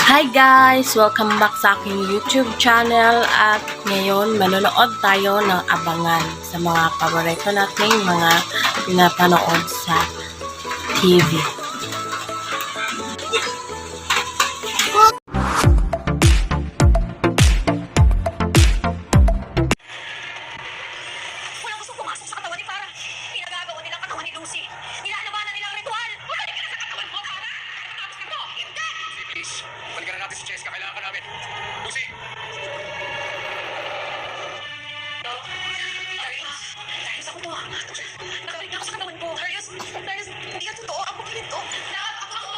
Hi guys! Welcome back sa aking YouTube channel at ngayon manonood tayo ng abangan sa mga paborito nating mga pinapanood sa TV. Walang gustong pumasok sa katawan ni Farah. Pinagagawa nilang katawan ni Lucy. Nilalabanan nilang ritual. Bumalik ka na sa katawan mo, Farah! Tapos ito, hindi! Please, balikan na natin si Cheska. Kailangan ka namin. Lucy! Darius, ako to. Nakabalik na ako sa katawan ko. Darius, hindi ka totoo. Ako ginito. Nakakapako!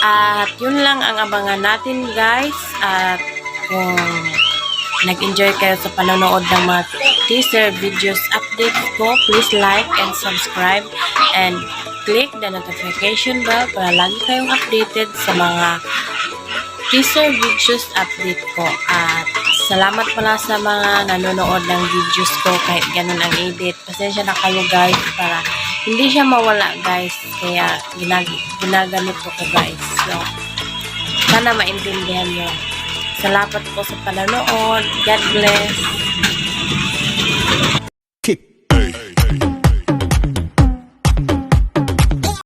At yun lang ang abangan natin guys. At kung nag-enjoy kayo sa panonood ng mga teaser videos updates ko, please like and subscribe and click the notification bell para lagi kayong updated sa mga teaser videos update ko. At salamat pala sa mga nanonood ng videos ko kahit ganun ang edit. Pasensya na kayo guys para hindi siya mawala guys. Kaya ginagamit ko guys. So, sana maintindihan nyo. Salamat po sa panonood. God bless.